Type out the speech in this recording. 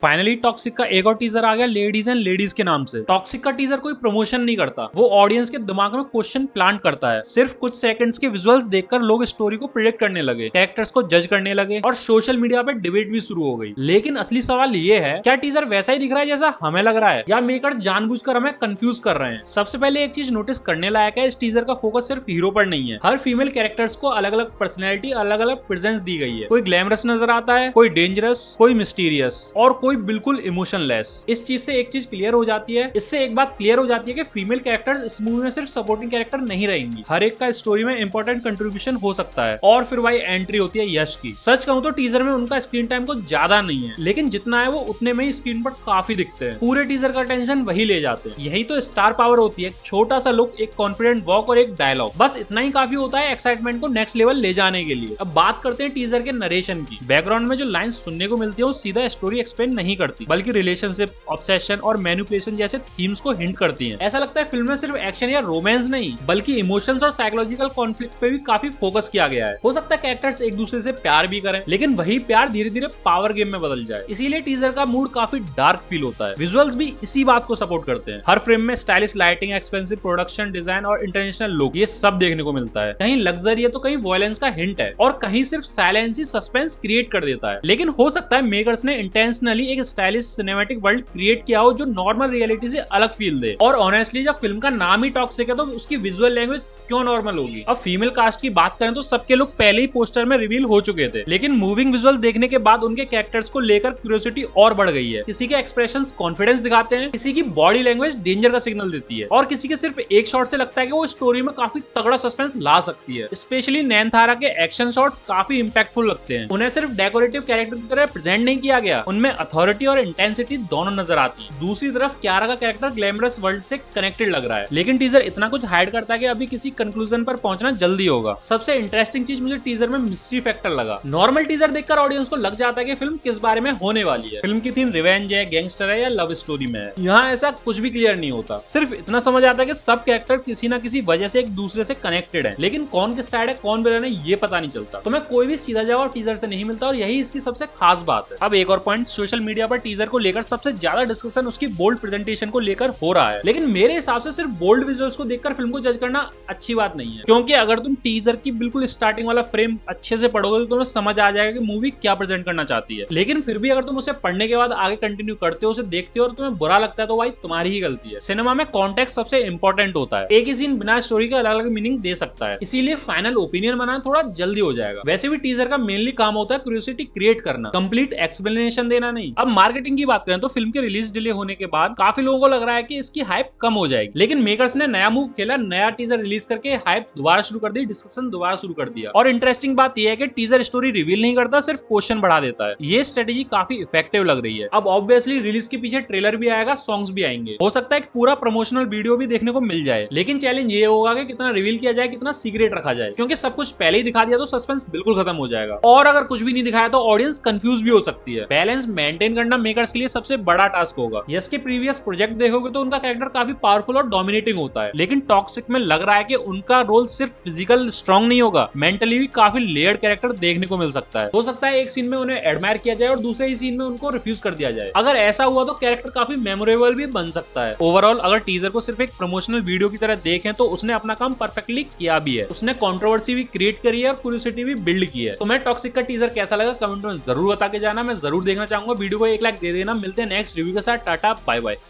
Finally toxic का एक और टीजर आ गया लेडीज एंड लेडीज के नाम से। टॉक्सिक का टीजर कोई प्रमोशन नहीं करता, वो ऑडियंस के दिमाग में क्वेश्चन प्लांट करता है। सिर्फ कुछ सेकंड्स के विजुअल्स देखकर लोग स्टोरी को प्रिडिक्ट करने लगे, कैरेक्टर्स को जज करने लगे और सोशल मीडिया पे डिबेट भी शुरू हो गई। लेकिन असली सवाल ये है, क्या टीजर वैसा ही दिख रहा है जैसा हमें लग रहा है या मेकर्स जानबूझकर हमें कंफ्यूज कर रहे हैं? सबसे पहले एक चीज नोटिस करने लायक है, इस टीजर का फोकस सिर्फ हीरो पर नहीं है। हर फीमेल कैरेक्टर्स को अलग अलग पर्सनैलिटी, अलग अलग प्रेजेंस दी गई है। कोई ग्लैमरस नजर आता है, कोई डेंजरस, कोई मिस्टीरियस और कोई बिल्कुल इमोशनलेस। इस चीज से एक चीज क्लियर हो जाती है, इससे एक बात क्लियर हो जाती है कि फीमेल कैरेक्टर्स इस मूवी में सिर्फ सपोर्टिंग कैरेक्टर नहीं रहेंगी। हर एक का स्टोरी में इंपॉर्टेंट कंट्रीब्यूशन हो सकता है। और फिर भाई एंट्री होती है यश की। सच कहूं तो टीजर में उनका स्क्रीन टाइम को ज्यादा नहीं है, लेकिन जितना है वो उतने में ही स्क्रीन पर काफी दिखते हैं। पूरे टीजर का टेंशन वही ले जाते हैं। यही तो स्टार पावर होती है, छोटा सा लुक, एक कॉन्फिडेंट वॉक और एक डायलॉग, बस इतना ही काफी होता है एक्साइटमेंट को नेक्स्ट लेवल ले जाने के लिए। अब बात करते हैं टीजर के नरेशन की। बैकग्राउंड में जो लाइंस सुनने को मिलती है वो सीधा स्टोरी एक्सप्लेन नहीं करती, बल्कि रिलेशनशिप, ऑब्सेशन और मैनिपुलेशन जैसे थीम्स को हिंट करती हैं। ऐसा लगता है फिल्म में सिर्फ एक्शन या रोमांस नहीं, बल्कि इमोशंस और साइकोलॉजिकल कॉन्फ्लिक्ट पे भी काफी फोकस किया गया है। हो सकता है कैरेक्टर्स एक दूसरे से प्यार भी करें, लेकिन वही प्यार धीरे धीरे पावर गेम में बदल जाए। इसीलिए टीजर का मूड काफी डार्क फील होता है। विजुअल्स भी इसी बात को सपोर्ट करते हैं। हर फ्रेम में stylish lighting, expensive production design और इंटरनेशनल लुक, ये सब देखने को मिलता है। कहीं लग्जरी है तो कहीं वॉयलेंस का हिंट है और कहीं सिर्फ साइलेंस ही सस्पेंस क्रिएट कर देता है। लेकिन हो सकता है मेकर्स ने इंटेंशनली एक स्टाइलिश सिनेमैटिक वर्ल्ड क्रिएट किया हो जो नॉर्मल रियलिटी से अलग फील दे। और ऑनेस्टली जब फिल्म का नाम ही टॉक्सिक है तो उसकी विजुअल लैंग्वेज क्यों नॉर्मल होगी? अब फीमेल कास्ट की बात करें तो सबके लुक पहले ही पोस्टर में रिवील हो चुके थे, लेकिन मूविंग विजुअल देखने के बाद उनके कैरेक्टर्स को लेकर क्यूरियोसिटी और बढ़ गई है। किसी के एक्सप्रेशंस कॉन्फिडेंस दिखाते हैं, किसी की बॉडी लैंग्वेज डेंजर का सिग्नल देती है और किसी के सिर्फ एक शॉट से लगता है कि वो स्टोरी में काफी तगड़ा सस्पेंस ला सकती है। स्पेशली नैनथारा के एक्शन शॉट्स काफी इंपैक्टफुल लगते हैं। उन्हें सिर्फ डेकोरेटिव कैरेक्टर की तरह प्रेजेंट नहीं किया गया, उनमें अथॉरिटी और इंटेंसिटी दोनों नजर आती है। दूसरी तरफ क्यारा का कैरेक्टर ग्लैमरस वर्ल्ड से कनेक्टेड लग रहा है, लेकिन टीजर इतना कुछ हाइड करता है कि अभी किसी कंक्लूजन पर पहुंचना जल्दी होगा। सबसे इंटरेस्टिंग चीज मुझे टीजर में मिस्ट्री फैक्टर लगा। नॉर्मल टीजर देखकर ऑडियंस को लग जाता है कि फिल्म किस बारे में होने वाली है। फिल्म की थीम रिवेंज है, गैंगस्टर है या लव स्टोरी में है। यहाँ ऐसा कुछ भी क्लियर नहीं होता। सिर्फ इतना समझ आता है कि सब कैरेक्टर किसी ना किसी वजह से एक दूसरे से कनेक्टेड है, लेकिन कौन किस साइड है, कौन विलन है, ये पता नहीं चलता। तुम्हें कोई भी सीधा जवाब टीजर से नहीं मिलता और यही इसकी सबसे खास बात है। अब एक और पॉइंट, सोशल मीडिया पर टीजर को लेकर सबसे ज्यादा डिस्कशन उसकी बोल्ड प्रेजेंटेशन को लेकर हो रहा है, लेकिन मेरे हिसाब से सिर्फ बोल्ड विजुअल्स को देखकर फिल्म को जज करना अच्छी बात नहीं है। क्योंकि अगर तुम टीजर की बिल्कुल स्टार्टिंग वाला फ्रेम अच्छे से पढ़ोगे तो तुम्हें समझ आ जाएगा कि मूवी क्या प्रेजेंट करना चाहती है। लेकिन फिर भी अगर तुम उसे पढ़ने के बाद आगे कंटिन्यू करते हो, उसे देखते हो और तुम्हें बुरा लगता है तो भाई तुम्हारी ही गलती है। सिनेमा में कॉन्टेक्स्ट सबसे इंपॉर्टेंट होता है। एक ही सीन बिना स्टोरी के अलग अलग मीनिंग दे सकता है, इसीलिए फाइनल ओपिनियन बनाना थोड़ा जल्दी हो जाएगा। वैसे भी टीजर का मेनली काम होता है क्यूरियोसिटी क्रिएट करना, कंप्लीट एक्सप्लेनेशन देना नहीं। अब मार्केटिंग की बात करें तो फिल्म के रिलीज डिले होने के बाद काफी लोगों को लग रहा है कि इसकी हाइप कम हो जाएगी, लेकिन मेकर्स ने नया मूव खेला, नया टीजर रिलीज करके हाइप दोबारा शुरू कर दी, डिस्कशन दोबारा शुरू कर दिया। और इंटरेस्टिंग बात यह है कि टीजर स्टोरी रिवील नहीं करता, सिर्फ क्वेश्चन बढ़ा देता है। ये स्ट्रेटेजी काफी इफेक्टिव लग रही है। अब ऑब्वियसली रिलीज के पीछे ट्रेलर भी आएगा, सॉन्ग्स भी आएंगे, हो सकता है पूरा प्रमोशनल वीडियो भी देखने को मिल जाए। लेकिन चैलेंज ये होगा कि कितना रिवील किया जाए, कितना सीक्रेट रखा जाए, क्योंकि सब कुछ पहले ही दिखा दिया तो सस्पेंस बिल्कुल खत्म हो जाएगा। और अगर कुछ भी नहीं दिखाया तो ऑडियंस कंफ्यूज भी हो सकती है। बैलेंस मेंटेन करना मेकर्स के लिए सबसे बड़ा टास्क होगा। यस के प्रीवियस प्रोजेक्ट देखोगे तो उनका कैरेक्टर काफी पावरफुल और डोमिनेटिंग होता है, लेकिन टॉक्सिक में लग रहा है कि उनका रोल सिर्फ फिजिकल स्ट्रॉन्ग नहीं होगा, मेंटली भी काफी लेयर्ड कैरेक्टर देखने को मिल सकता है। हो सकता है एक सीन में उन्हें एडमायर किया जाए और दूसरे ही सीन में उनको रिफ्यूज कर दिया जाए। अगर ऐसा हुआ तो कैरेक्टर काफी मेमोरेबल भी बन सकता है। ओवरऑल अगर टीजर को सिर्फ एक प्रमोशनल वीडियो की तरह देखें तो उसने अपना काम परफेक्टली किया भी है। उसने कंट्रोवर्सी भी क्रिएट करी है और क्यूरियोसिटी भी बिल्ड की है। तो मैं टॉक्सिक का टीजर कैसा लगा कमेंट में जरूर बता के जाना, मैं जरूर देखना चाहूंगा। वीडियो को एक लाइक दे देना। मिलते हैं नेक्स्ट रिव्यू के साथ। Tata bye bye.